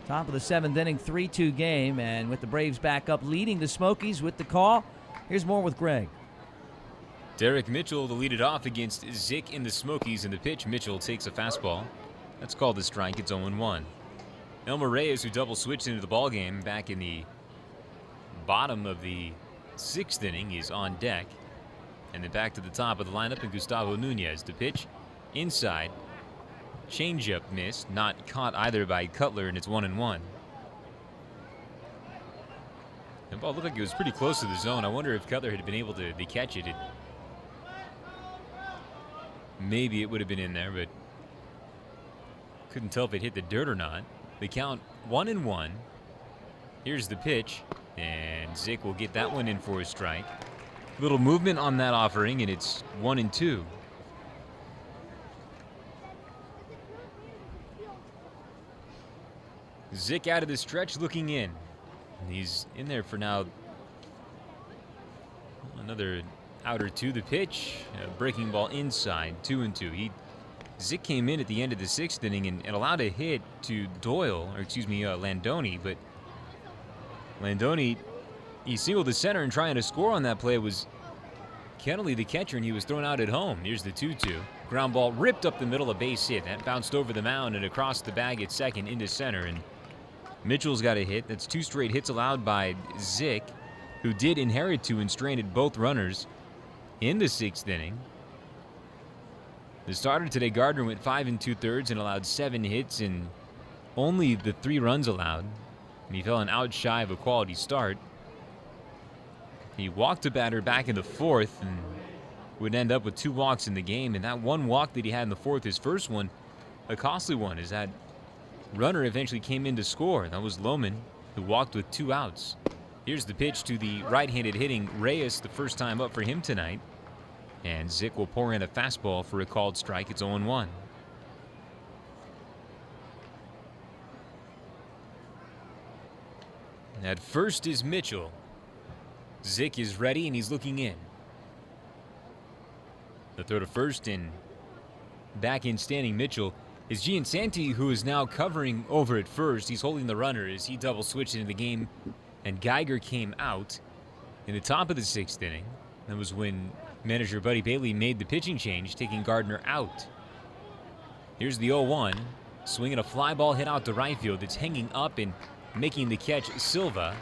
Top of the 7th inning, 3-2 game, and with the Braves back up leading the Smokies with the call, here's more with Greg. Derek Mitchell to lead it off against Zick in the Smokies. In the pitch, Mitchell takes a fastball. That's called a strike. It's 0-1. Elmer Reyes, who double switched into the ballgame back in the bottom of the 6th inning, is on deck. And then back to the top of the lineup, and Gustavo Nunez. The pitch inside. Changeup missed, not caught either by Cutler, and it's 1-1. The ball looked like it was pretty close to the zone. I wonder if Cutler had been able to catch it. Maybe it would have been in there, but couldn't tell if it hit the dirt or not. The count 1-1. Here's the pitch, and Zick will get that one in for a strike. Little movement on that offering, and it's 1-2. Zick out of the stretch looking in. He's in there for now. Another out or two. The pitch, breaking ball inside, 2-2. Zick came in at the end of the 6th inning and allowed a hit to Landoni, but Landoni, he singled the center, and trying to score on that play was Kennelly, the catcher, and he was thrown out at home. Here's the 2-2. Ground ball ripped up the middle, a base hit. That bounced over the mound and across the bag at second into center, and Mitchell's got a hit. That's 2 straight hits allowed by Zick, who did inherit 2 and stranded both runners in the 6th inning. The starter today, Gardner, went 5 2/3 and allowed 7 hits and only the 3 runs allowed. And he fell an out shy of a quality start. He walked a batter back in the 4th and would end up with 2 walks in the game. And that 1 walk that he had in the 4th, his first one, a costly one, is that runner eventually came in to score. That was Lohman, who walked with 2 outs. Here's the pitch to the right-handed hitting Reyes, the first time up for him tonight. And Zick will pour in a fastball for a called strike. It's 0-1. At first is Mitchell. Zick is ready, and he's looking in. The throw to first, and back in standing Mitchell is Giansanti, who is now covering over at first. He's holding the runner as he double switched into the game, and Geiger came out in the top of the 6th inning. That was when manager Buddy Bailey made the pitching change, taking Gardner out. Here's the 0-1. Swinging a fly ball hit out to right field. It's hanging up and making the catch, Silva.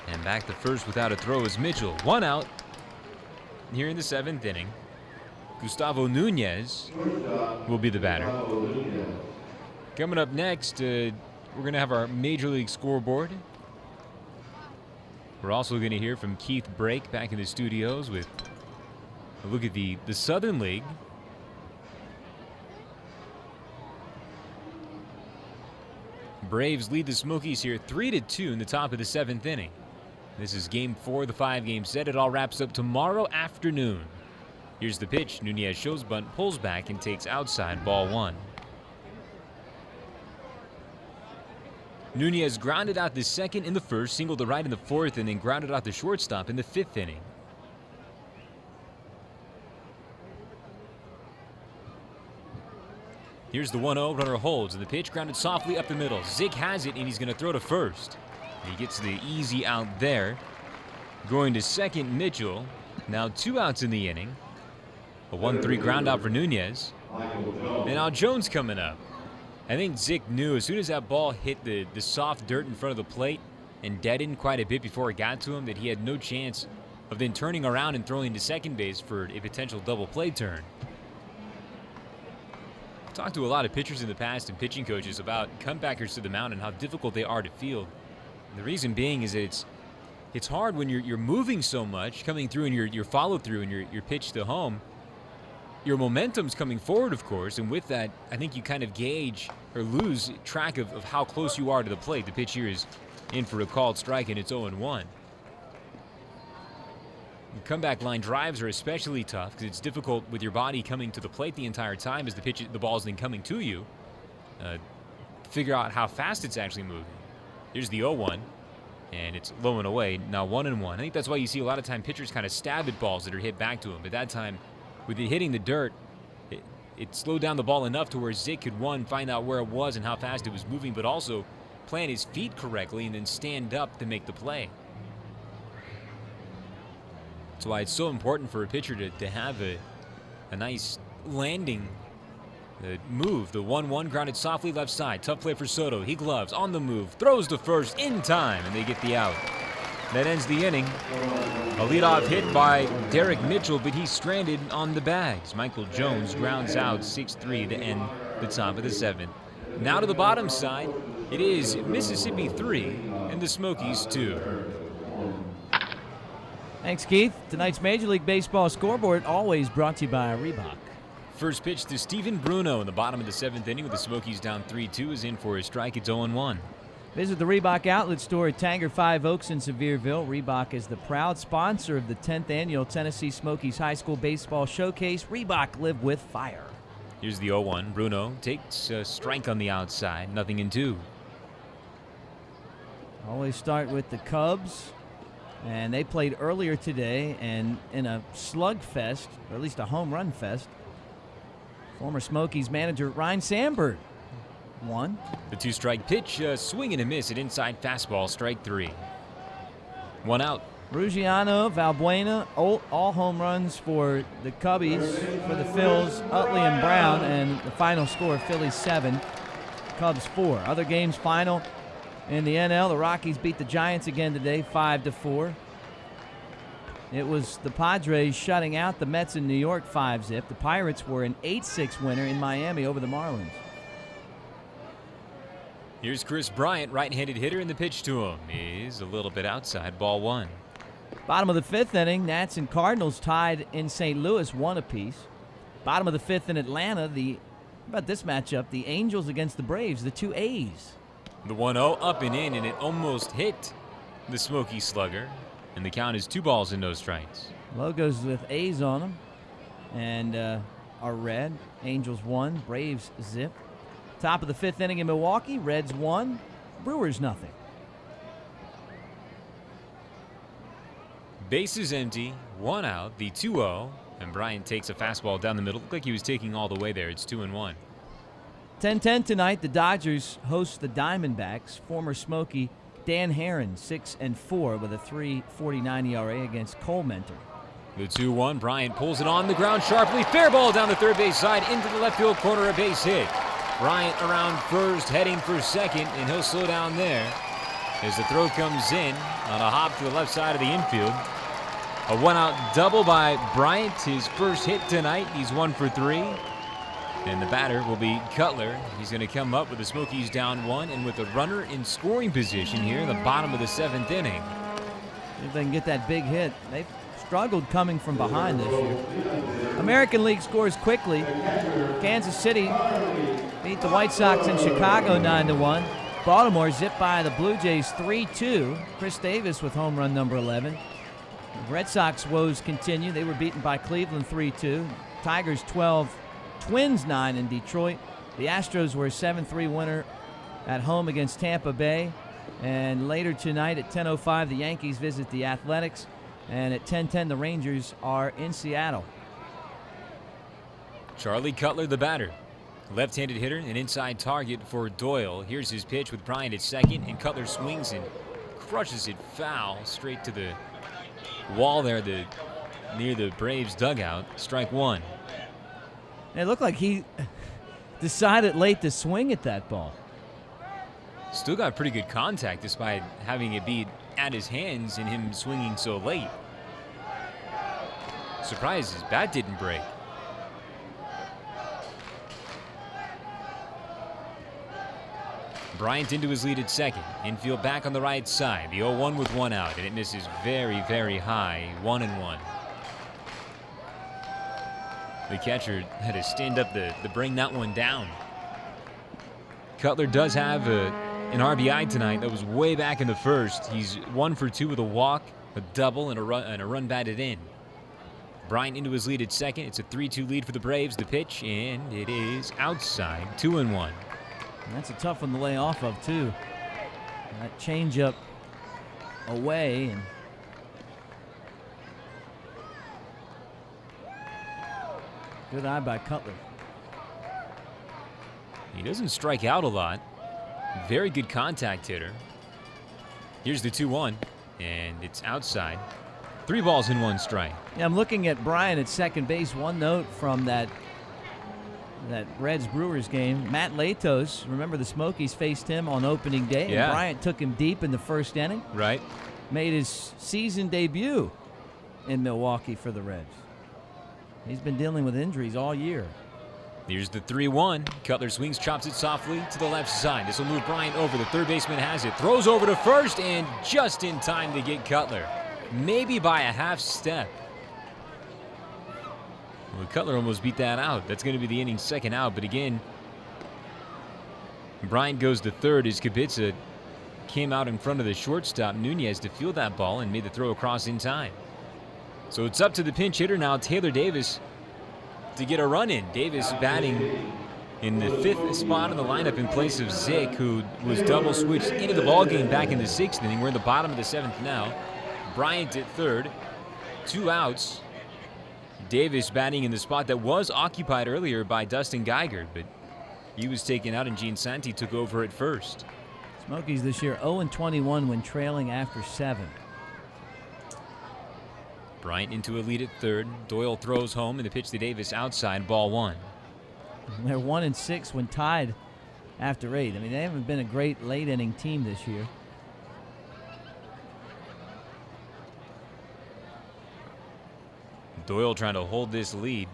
And back to first without a throw is Mitchell. 1 out here in the 7th inning. Gustavo Nunez will be the batter. Coming up next, we're going to have our Major League scoreboard. We're also going to hear from Keith Brake back in the studios with a look at the Southern League. Braves lead the Smokies here 3-2 in the top of the 7th inning. This is game 4 of the 5-game set. It all wraps up tomorrow afternoon. Here's the pitch. Nunez shows bunt, pulls back, and takes outside, ball 1. Nunez grounded out the 2nd in the 1st, singled to right in the 4th, and then grounded out the shortstop in the 5th inning. Here's the 1-0, runner holds, and the pitch grounded softly up the middle. Zick has it, and he's going to throw to first. He gets the easy out there. Going to second, Mitchell. Now 2 outs in the inning. A 1-3 ground out for Nunez. And now Jones coming up. I think Zick knew as soon as that ball hit the soft dirt in front of the plate and deadened quite a bit before it got to him that he had no chance of then turning around and throwing to second base for a potential double play turn. I've talked to a lot of pitchers in the past and pitching coaches about comebackers to the mound and how difficult they are to field. And the reason being is that it's hard when you're moving so much, coming through in your follow-through and your pitch to home. Your momentum's coming forward, of course, and with that, I think you kind of gauge or lose track of how close you are to the plate. The pitch here is in for a called strike, and it's 0-1. The comeback line drives are especially tough because it's difficult with your body coming to the plate the entire time as the ball's then coming to you. Figure out how fast it's actually moving. Here's the 0-1, and it's low and away. Now 1-1. I think that's why you see a lot of time pitchers kind of stab at balls that are hit back to them. But that time, with it hitting the dirt, it slowed down the ball enough to where Zick could, one, find out where it was and how fast it was moving, but also plant his feet correctly and then stand up to make the play. That's why it's so important for a pitcher to have a nice landing move. The 1-1 grounded softly left side. Tough play for Soto. He gloves on the move. Throws to first in time, and they get the out. That ends the inning. A leadoff hit by Derek Mitchell, but he's stranded on the bags. Michael Jones grounds out 6-3 to end the top of the 7th. Now to the bottom side. It is Mississippi 3 and the Smokies 2. Thanks, Keith. Tonight's Major League Baseball scoreboard always brought to you by Reebok. First pitch to Steven Bruno in the bottom of the 7th inning with the Smokies down 3-2 is in for a strike. It's 0-1. Visit the Reebok Outlet Store at Tanger 5 Oaks in Sevierville. Reebok is the proud sponsor of the 10th annual Tennessee Smokies High School Baseball Showcase. Reebok, live with fire. Here's the 0-1. Bruno takes a strike on the outside. Nothing in 2. Always start with the Cubs. And they played earlier today, and in a slugfest, or at least a home run fest, former Smokies manager Ryan Sandberg won. The 2-strike pitch, swing and a miss at inside fastball, strike 3. 1 out. Ruggiano, Valbuena, all home runs for the Cubbies. For the Phils, Utley and Brown, and the final score, Phillies 7, Cubs 4. Other games final in the NL, the Rockies beat the Giants again today, 5-4. It was the Padres shutting out the Mets in New York 5-zip. The Pirates were an 8-6 winner in Miami over the Marlins. Here's Chris Bryant, right-handed hitter, and the pitch to him is a little bit outside, ball 1. Bottom of the 5th inning, Nats and Cardinals tied in St. Louis 1 apiece. Bottom of the 5th in Atlanta, how about this matchup? The Angels against the Braves, the 2 A's. The 1-0 up and in, and it almost hit the Smoky slugger. And the count is 2 balls and no strikes. Logos with A's on them and are red. Angels 1, Braves zip. Top of the 5th inning in Milwaukee, Reds 1, Brewers nothing. Bases empty, 1 out, the 2-0, and Bryant takes a fastball down the middle. Looked like he was taking all the way there. It's 2-1. 10-10 tonight, the Dodgers host the Diamondbacks. Former Smoky Dan Herron, 6-4 with a 3.49 ERA against Cole Mentor. The 2-1, Bryant pulls it on the ground sharply. Fair ball down the third base side into the left field corner, a base hit. Bryant around first, heading for second, and he'll slow down there as the throw comes in on a hop to the left side of the infield. A 1-out double by Bryant, his first hit tonight. He's 1 for 3. And the batter will be Cutler. He's going to come up with the Smokies down 1 and with a runner in scoring position here in the bottom of the 7th inning. If they can get that big hit. They've struggled coming from behind this year. American League scores quickly. Kansas City beat the White Sox in Chicago 9-1. Baltimore zipped by the Blue Jays 3-2. Chris Davis with home run number 11. The Red Sox woes continue. They were beaten by Cleveland 3-2. Tigers 12. Twins 9 in Detroit. The Astros were a 7-3 winner at home against Tampa Bay. And later tonight at 10:05, the Yankees visit the Athletics. And at 10:10, the Rangers are in Seattle. Charlie Cutler, the batter. Left-handed hitter, an inside target for Doyle. Here's his pitch with Bryant at second, and Cutler swings and crushes it foul straight to the wall there near the Braves dugout. Strike 1. It looked like he decided late to swing at that ball. Still got pretty good contact despite having it be at his hands and him swinging so late. Surprised his bat didn't break. Bryant into his lead at second. Infield back on the right side. The 0-1 with 1 out, and it misses very, very high. 1-1. The catcher had to stand up to bring that one down. Cutler does have an RBI tonight. That was way back in the first. He's 1 for 2 with a walk, a double, and a run batted in. Bryant into his lead at second. It's a 3-2 lead for the Braves. The pitch, and it is outside. 2-1. That's a tough one to lay off of, too. That changeup away, and good eye by Cutler. He doesn't strike out a lot. Very good contact hitter. Here's the 2-1, and it's outside. 3 balls and 1 strike. Yeah, I'm looking at Brian at second base. One note from that Reds-Brewers game. Matt Latos, remember the Smokies faced him on opening day, Yeah. and Bryant took him deep in the first inning. Right. Made his season debut in Milwaukee for the Reds. He's been dealing with injuries all year. Here's the 3-1. Cutler swings, chops it softly to the left side. This will move Bryant over. The third baseman has it. Throws over to first, and just in time to get Cutler. Maybe by a half step. Well, Cutler almost beat that out. That's going to be the inning's second out. But again, Bryant goes to third as Kubica came out in front of the shortstop, Nunez, to field that ball and made the throw across in time. So it's up to the pinch hitter now, Taylor Davis, to get a run in. Davis batting in the 5th spot in the lineup in place of Zick, who was double switched into the ballgame back in the 6th inning. We're in the bottom of the 7th now. Bryant at third, 2 outs. Davis batting in the spot that was occupied earlier by Dustin Geiger, but he was taken out and Gene Santi took over at first. Smokies this year 0-21 when trailing after 7. Bryant into a lead at third. Doyle throws home and the pitch to Davis outside, ball 1. They're 1-6 when tied after 8. I mean, they haven't been a great late inning team this year. Doyle trying to hold this lead.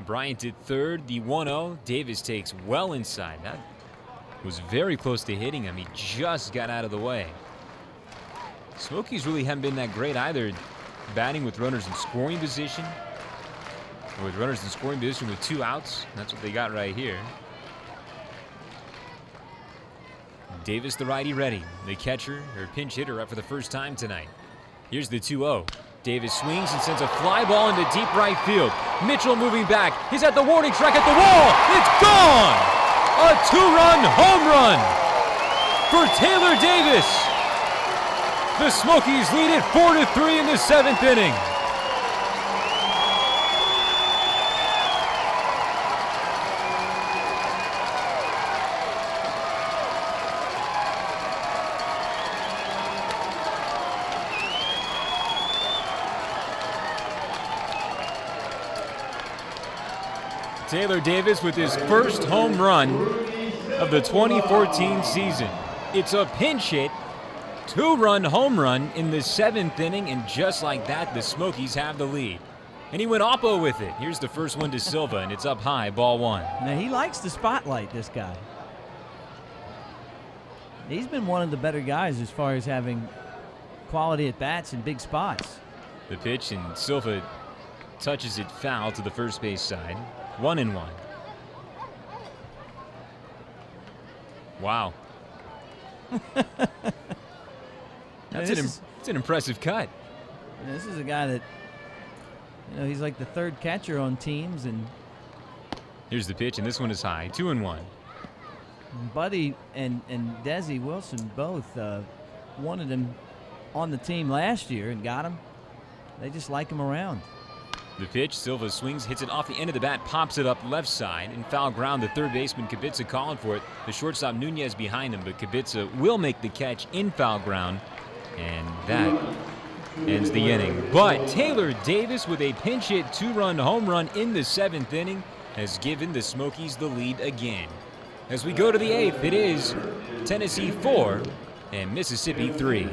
Bryant at third, the 1-0. Davis takes well inside. That was very close to hitting him. He just got out of the way. Smokies really haven't been that great either, batting with runners in scoring position. With runners in scoring position with 2 outs. That's what they got right here. Davis, the righty, ready. The catcher, or pinch hitter, up for the first time tonight. Here's the 2-0. Davis swings and sends a fly ball into deep right field. Mitchell moving back. He's at the warning track at the wall. It's gone! A 2-run home run for Taylor Davis. The Smokies lead it 4-3 in the 7th inning. Taylor Davis with his first home run of the 2014 season. It's a pinch hit, 2-run home run in the 7th inning, and just like that, the Smokies have the lead. And he went oppo with it. Here's the first one to Silva, and it's up high, ball 1. Now, he likes the spotlight, this guy. He's been one of the better guys as far as having quality at bats in big spots. The pitch, and Silva touches it foul to the first base side. 1-1. Wow. It's an impressive cut. This is a guy that, he's like the third catcher on teams. And here's the pitch, and this one is high. 2-1. Buddy and Desi Wilson both wanted him on the team last year and got him. They just like him around. The pitch, Silva swings, hits it off the end of the bat, pops it up left side, and foul ground. The third baseman, Kubica, calling for it. The shortstop, Nunez, behind him, but Kubica will make the catch in foul ground, and that ends the inning. But Taylor Davis with a pinch hit 2-run home run in the 7th inning has given the Smokies the lead again. As we go to the 8th, it is Tennessee 4 and Mississippi 3.